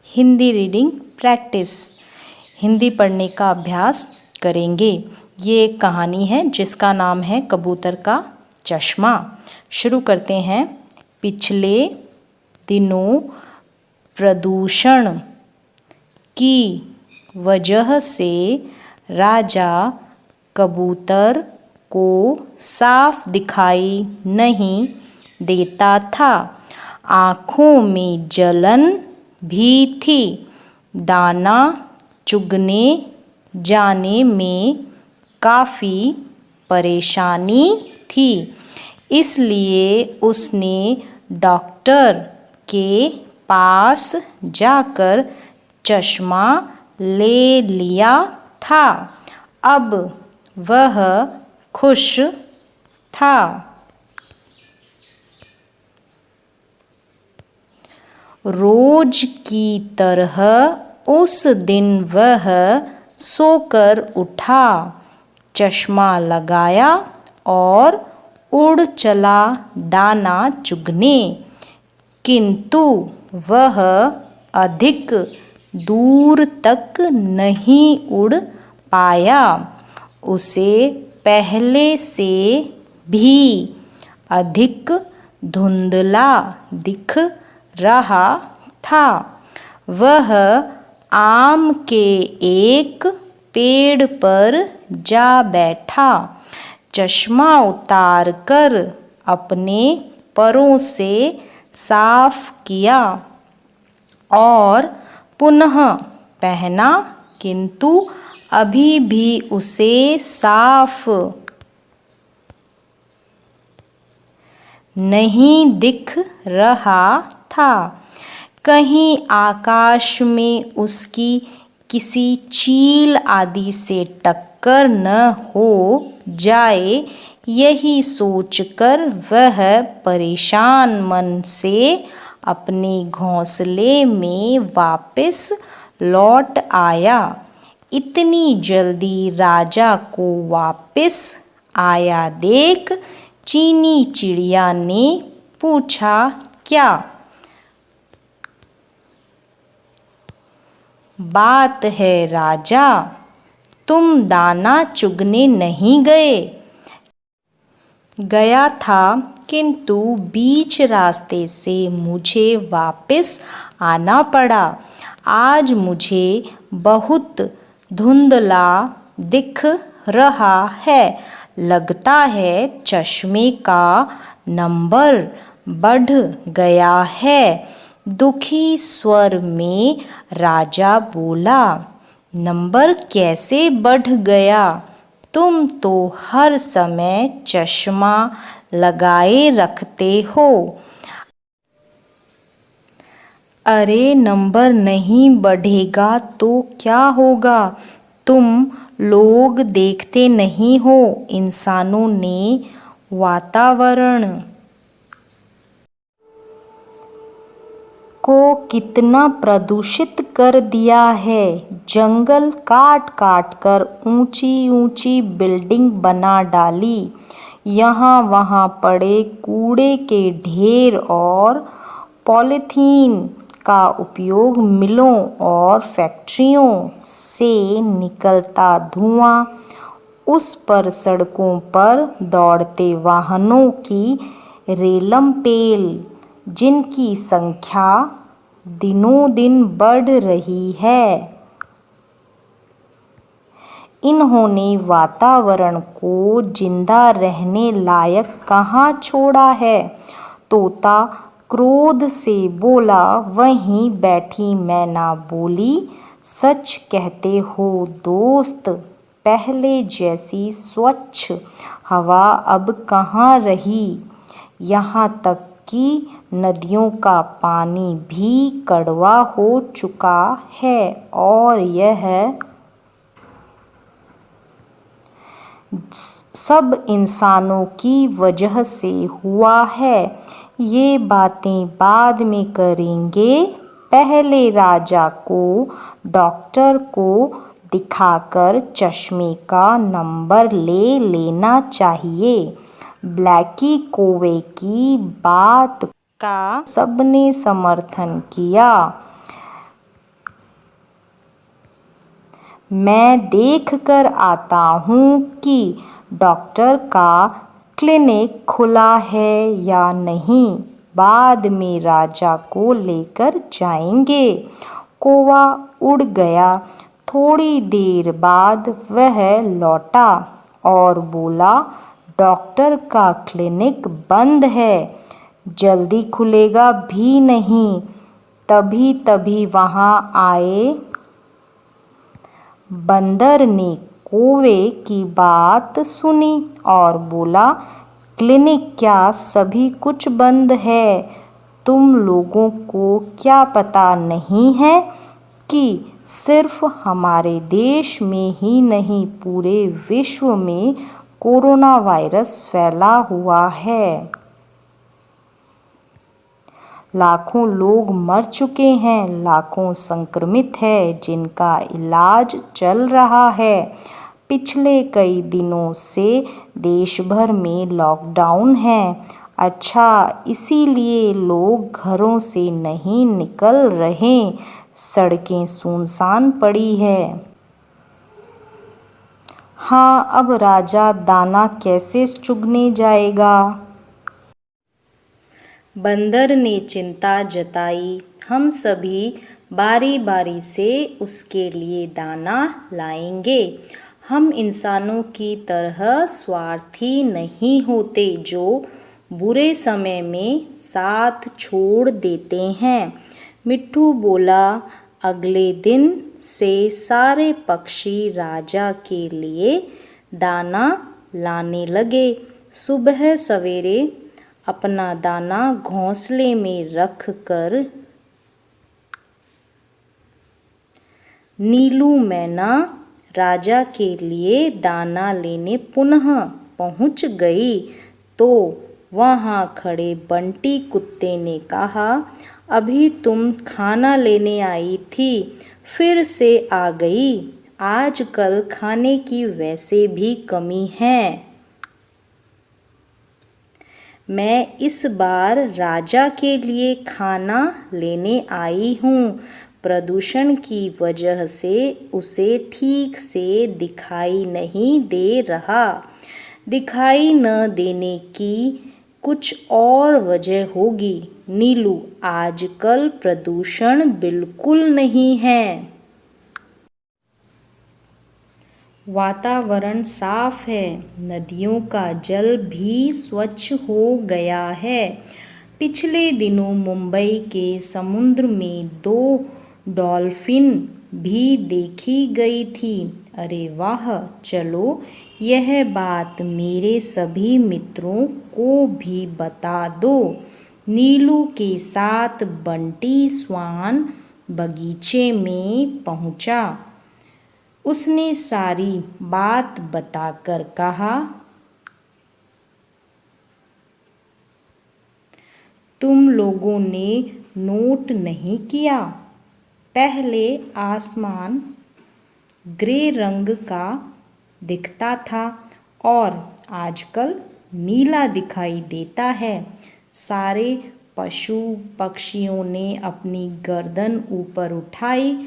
Hindi reading practice, Hindi पढ़ने का अभ्यास करेंगे। ये एक कहानी है जिसका नाम है कबूतर का चश्मा। शुरू करते हैं। पिछले दिनों प्रदूषण की वजह से राजा कबूतर को साफ दिखाई नहीं देता था। आँखों में जलन भी थी। दाना चुगने जाने में काफ़ी परेशानी थी। इसलिए उसने डॉक्टर के पास जाकर चश्मा ले लिया था। अब वह खुश था। रोज की तरह उस दिन वह सोकर उठा, चश्मा लगाया और उड़ चला दाना चुगने। किंतु वह अधिक दूर तक नहीं उड़ पाया। उसे पहले से भी अधिक धुंधला दिख रहा था। वह आम के एक पेड़ पर जा बैठा, चश्मा उतारकर अपने परों से साफ किया और पुनः पहना, किंतु अभी भी उसे साफ नहीं दिख रहा था। कहीं आकाश में उसकी किसी चील आदि से टक्कर न हो जाए, यही सोचकर वह परेशान मन से अपने घोंसले में वापस लौट आया। इतनी जल्दी राजा को वापस आया देख चीनी चिड़िया ने पूछा, क्या बात है राजा, तुम दाना चुगने नहीं गए? गया था, किंतु बीच रास्ते से मुझे वापस आना पड़ा। आज मुझे बहुत धुंधला दिख रहा है। लगता है चश्मे का नंबर बढ़ गया है। दुखी स्वर में राजा बोला, नंबर कैसे बढ़ गया? तुम तो हर समय चश्मा लगाए रखते हो। अरे नंबर नहीं बढ़ेगा तो क्या होगा? तुम लोग देखते नहीं हो, इंसानों ने वातावरण को कितना प्रदूषित कर दिया है। जंगल काट काट कर ऊंची ऊंची बिल्डिंग बना डाली। यहाँ वहाँ पड़े कूड़े के ढेर और पॉलीथीन का उपयोग, मिलों और फैक्ट्रियों से निकलता धुआं, उस पर सड़कों पर दौड़ते वाहनों की रेलमपेल, जिनकी संख्या दिनों दिन बढ़ रही है। इन्होंने वातावरण को जिंदा रहने लायक कहाँ छोड़ा है। तोता क्रोध से बोला। वहीं बैठी मैना बोली, सच कहते हो दोस्त, पहले जैसी स्वच्छ हवा अब कहाँ रही। यहाँ तक कि नदियों का पानी भी कड़वा हो चुका है और यह सब इंसानों की वजह से हुआ है। ये बातें बाद में करेंगे, पहले राजा को डॉक्टर को दिखाकर चश्मे का नंबर ले लेना चाहिए। ब्लैकी कोवे की बात का सबने समर्थन किया। मैं देख कर आता हूँ कि डॉक्टर का क्लिनिक खुला है या नहीं। बाद में राजा को लेकर जाएंगे। कौवा उड़ गया। थोड़ी देर बाद वह लौटा और बोला, डॉक्टर का क्लिनिक बंद है, जल्दी खुलेगा भी नहीं। तभी तभी वहाँ आए बंदर ने कौवे की बात सुनी और बोला, क्लिनिक क्या सभी कुछ बंद है? तुम लोगों को क्या पता नहीं है कि सिर्फ हमारे देश में ही नहीं पूरे विश्व में कोरोना वायरस फैला हुआ है। लाखों लोग मर चुके हैं, लाखों संक्रमित हैं जिनका इलाज चल रहा है। पिछले कई दिनों से देश भर में लॉकडाउन है। अच्छा, इसीलिए लोग घरों से नहीं निकल रहे, सड़कें सुनसान पड़ी है। हाँ, अब राजा दाना कैसे चुगने जाएगा? बंदर ने चिंता जताई। हम सभी बारी बारी से उसके लिए दाना लाएंगे। हम इंसानों की तरह स्वार्थी नहीं होते जो बुरे समय में साथ छोड़ देते हैं। मिट्ठू बोला। अगले दिन से सारे पक्षी राजा के लिए दाना लाने लगे। सुबह सवेरे अपना दाना घोंसले में रख कर नीलू मैना राजा के लिए दाना लेने पुनः पहुंच गई तो वहां खड़े बंटी कुत्ते ने कहा, अभी तुम खाना लेने आई थी, फिर से आ गई। आजकल खाने की वैसे भी कमी है। मैं इस बार राजा के लिए खाना लेने आई हूँ। प्रदूषण की वजह से उसे ठीक से दिखाई नहीं दे रहा। दिखाई न देने की कुछ और वजह होगी। नीलू, आजकल प्रदूषण बिल्कुल नहीं है। वातावरण साफ है, नदियों का जल भी स्वच्छ हो गया है। पिछले दिनों मुंबई के समुद्र में 2 डॉल्फिन भी देखी गई थी। अरे वाह, चलो यह बात मेरे सभी मित्रों को भी बता दो। नीलू के साथ बंटी स्वान बगीचे में पहुंचा। उसने सारी बात बताकर कहा, तुम लोगों ने नोट नहीं किया, पहले आसमान ग्रे रंग का दिखता था और आजकल नीला दिखाई देता है। सारे पशु पक्षियों ने अपनी गर्दन ऊपर उठाई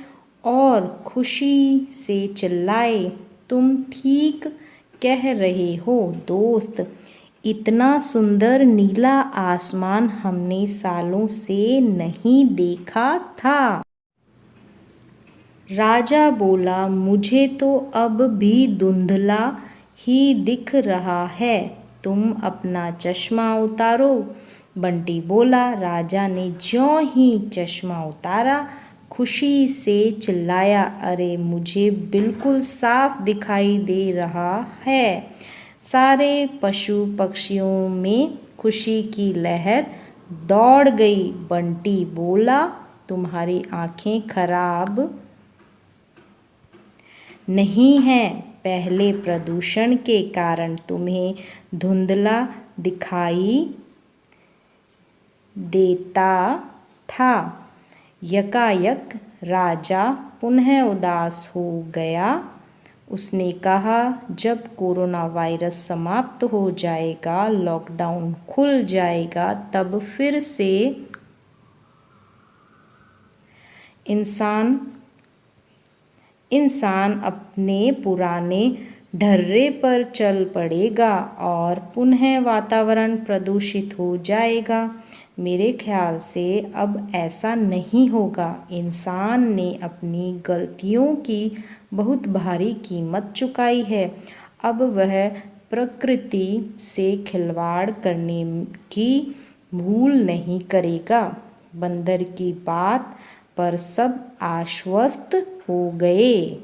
और खुशी से चिल्लाए, तुम ठीक कह रहे हो दोस्त, इतना सुंदर नीला आसमान हमने सालों से नहीं देखा था। राजा बोला, मुझे तो अब भी धुंधला ही दिख रहा है, तुम अपना चश्मा उतारो। बंटी बोला। राजा ने ज्यों ही चश्मा उतारा, खुशी से चिल्लाया, अरे मुझे बिल्कुल साफ दिखाई दे रहा है। सारे पशु पक्षियों में खुशी की लहर दौड़ गई। बंटी बोला, तुम्हारी आंखें खराब नहीं हैं, पहले प्रदूषण के कारण तुम्हें धुंधला दिखाई देता था। यकायक राजा पुनः उदास हो गया। उसने कहा, जब कोरोना वायरस समाप्त हो जाएगा, लॉकडाउन खुल जाएगा, तब फिर से इंसान अपने पुराने ढर्रे पर चल पड़ेगा और पुनः वातावरण प्रदूषित हो जाएगा। मेरे ख्याल से अब ऐसा नहीं होगा। इंसान ने अपनी गलतियों की बहुत भारी कीमत चुकाई है। अब वह प्रकृति से खिलवाड़ करने की भूल नहीं करेगा। बंदर की बात पर सब आश्वस्त हो गए।